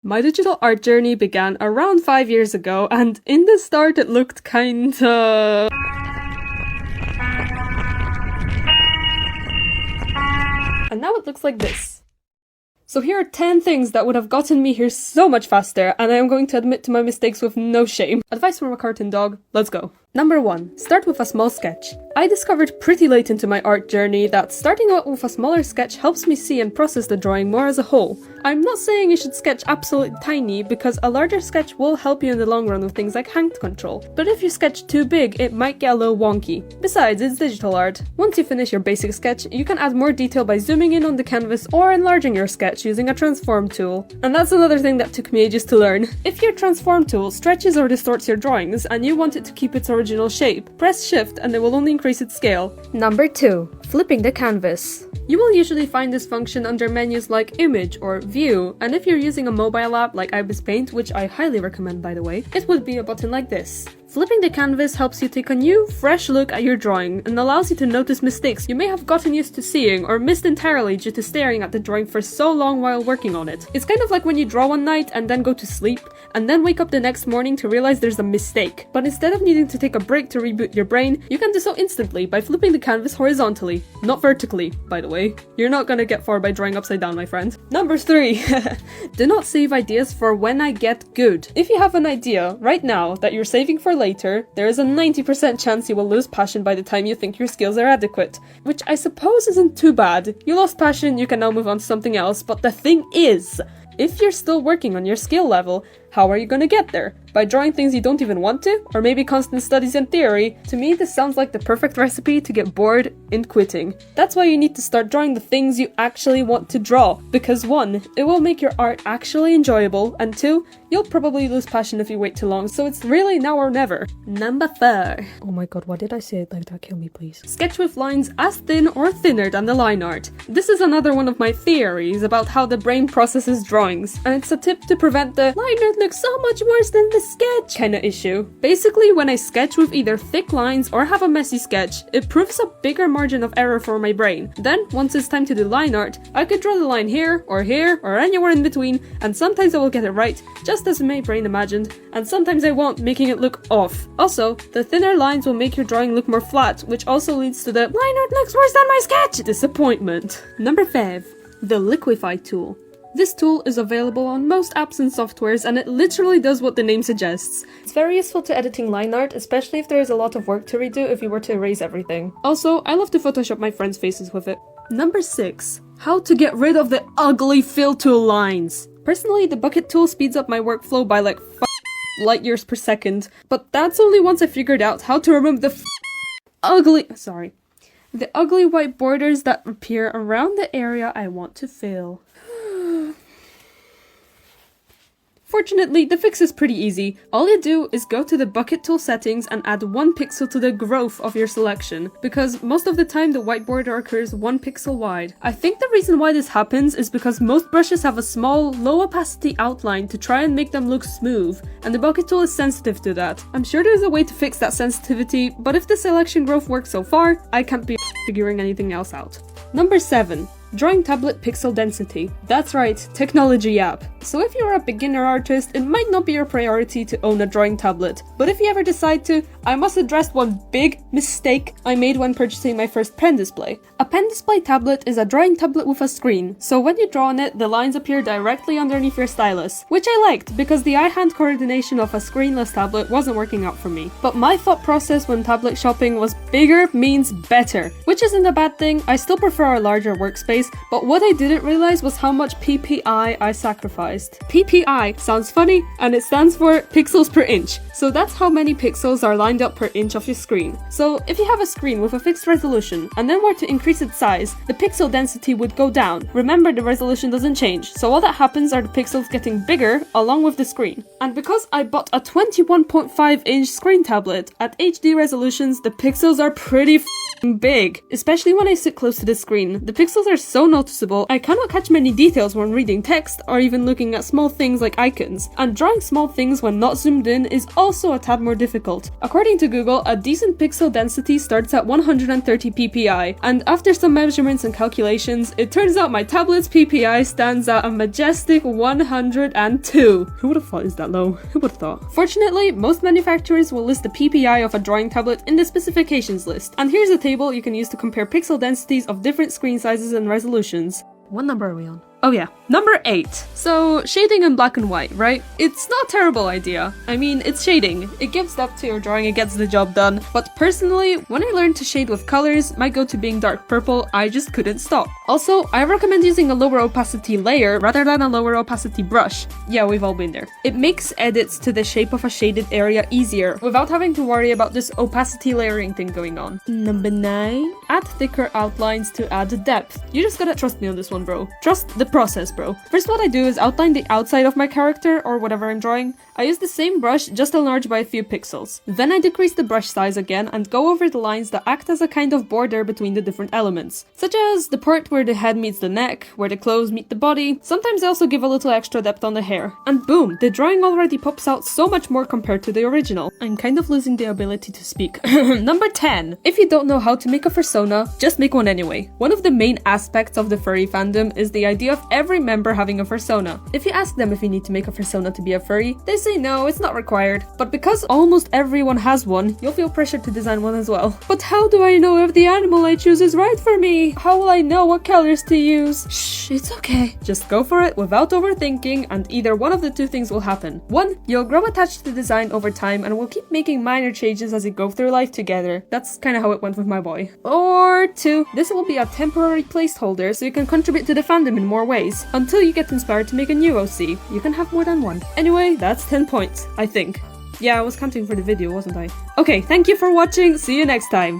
My digital art journey began around 5 years ago, and in the start it looked kinda... And now it looks like this. So here are 10 things that would have gotten me here so much faster, and I am going to admit to my mistakes with no shame. Advice from a cartoon dog, let's go. Number 1. Start with a small sketch. I discovered pretty late into my art journey that starting out with a smaller sketch helps me see and process the drawing more as a whole. I'm not saying you should sketch absolutely tiny, because a larger sketch will help you in the long run with things like hand control. But if you sketch too big, it might get a little wonky. Besides, it's digital art. Once you finish your basic sketch, you can add more detail by zooming in on the canvas or enlarging your sketch using a transform tool. And that's another thing that took me ages to learn. If your transform tool stretches or distorts your drawings and you want it to keep its original shape, press shift and it will only increase its scale. Number 2. Flipping the canvas. You will usually find this function under menus like Image or View, and if you're using a mobile app like Ibis Paint, which I highly recommend by the way, it would be a button like this. Flipping the canvas helps you take a new, fresh look at your drawing and allows you to notice mistakes you may have gotten used to seeing or missed entirely due to staring at the drawing for so long while working on it. It's kind of like when you draw one night and then go to sleep, and then wake up the next morning to realize there's a mistake. But instead of needing to take a break to reboot your brain, you can do so instantly by flipping the canvas horizontally. Not vertically, by the way. You're not gonna get far by drawing upside down, my friend. Number 3. Do not save ideas for when I get good. If you have an idea right now that you're saving for later, there is a 90% chance you will lose passion by the time you think your skills are adequate. Which I suppose isn't too bad. You lost passion, you can now move on to something else, but the thing is, if you're still working on your skill level, how are you gonna get there? By drawing things you don't even want to? Or maybe constant studies and theory? To me, this sounds like the perfect recipe to get bored and quitting. That's why you need to start drawing the things you actually want to draw. Because 1, it will make your art actually enjoyable, and 2, you'll probably lose passion if you wait too long, so it's really now or never. Number 4. Oh my god, why did I say it like that? Kill me, please. Sketch with lines as thin or thinner than the line art. This is another one of my theories about how the brain processes drawings, and it's a tip to prevent the line art looks so much worse than the sketch kinda issue. Basically, when I sketch with either thick lines or have a messy sketch, it proves a bigger margin of error for my brain. Then, once it's time to do line art, I could draw the line here, or anywhere in between, and sometimes I will get it right, just as my brain imagined, and sometimes I won't, making it look off. Also, the thinner lines will make your drawing look more flat, which also leads to the line art looks worse than my sketch disappointment. Number 5. The liquify tool. This tool is available on most apps and softwares, and it literally does what the name suggests. It's very useful to editing line art, especially if there is a lot of work to redo if you were to erase everything. Also, I love to Photoshop my friends' faces with it. Number 6. How to get rid of the ugly fill tool lines. Personally, the bucket tool speeds up my workflow by like light years per second, but that's only once I figured out how to remove the the ugly white borders that appear around the area I want to fill. Fortunately, the fix is pretty easy. All you do is go to the bucket tool settings and add 1 pixel to the growth of your selection, because most of the time the white border occurs 1 pixel wide. I think the reason why this happens is because most brushes have a small, low opacity outline to try and make them look smooth, and the bucket tool is sensitive to that. I'm sure there's a way to fix that sensitivity, but if the selection growth works so far, I can't be figuring anything else out. Number 7. Drawing tablet pixel density. That's right, technology app. So if you're a beginner artist, it might not be your priority to own a drawing tablet. But if you ever decide to, I must address one big mistake I made when purchasing my first pen display. A pen display tablet is a drawing tablet with a screen, so when you draw on it, the lines appear directly underneath your stylus, which I liked because the eye-hand coordination of a screenless tablet wasn't working out for me. But my thought process when tablet shopping was bigger means better, which isn't a bad thing. I still prefer a larger workspace, but what I didn't realize was how much PPI I sacrificed. PPI sounds funny, and it stands for pixels per inch, so that's how many pixels are lined up per inch of your screen. So if you have a screen with a fixed resolution, and then were to increase its size, the pixel density would go down. Remember, the resolution doesn't change, so all that happens are the pixels getting bigger along with the screen. And because I bought a 21.5-inch screen tablet, at HD resolutions, the pixels are pretty big, especially when I sit close to the screen. The pixels are so noticeable, I cannot catch many details when reading text or even looking looking at small things like icons, and drawing small things when not zoomed in is also a tad more difficult. According to Google, a decent pixel density starts at 130 ppi, and after some measurements and calculations, it turns out my tablet's ppi stands at a majestic 102. Who would have thought it's that low? Who would have thought? Fortunately, most manufacturers will list the ppi of a drawing tablet in the specifications list, and here's a table you can use to compare pixel densities of different screen sizes and resolutions. What number are we on? Oh yeah, number 8. So, shading in black and white, right? It's not a terrible idea. I mean, it's shading. It gives depth to your drawing, it gets the job done. But personally, when I learned to shade with colors, my go-to being dark purple, I just couldn't stop. Also, I recommend using a lower opacity layer rather than a lower opacity brush. Yeah, we've all been there. It makes edits to the shape of a shaded area easier, without having to worry about this opacity layering thing going on. Number 9. Add thicker outlines to add depth. You just gotta trust me on this one, bro. Trust the process, bro. First, what I do is outline the outside of my character or whatever I'm drawing. I use the same brush, just enlarged by a few pixels. Then I decrease the brush size again and go over the lines that act as a kind of border between the different elements, such as the part where the head meets the neck, where the clothes meet the body. Sometimes I also give a little extra depth on the hair. And boom, the drawing already pops out so much more compared to the original. I'm kind of losing the ability to speak. Number 10. If you don't know how to make a fursona, just make one anyway. One of the main aspects of the furry fandom is the idea of every member having a fursona. If you ask them if you need to make a fursona to be a furry, they say no, it's not required. But because almost everyone has one, you'll feel pressured to design one as well. But how do I know if the animal I choose is right for me? How will I know what colors to use? Shh, it's okay. Just go for it without overthinking, and either one of the two things will happen. 1. You'll grow attached to the design over time and will keep making minor changes as you go through life together. That's kind of how it went with my boy. Or 2. This will be a temporary placeholder so you can contribute to the fandom in more ways, until you get inspired to make a new OC. You can have more than one. Anyway, that's 10 points, I think. Yeah, I was counting for the video, wasn't I? Okay, thank you for watching, see you next time!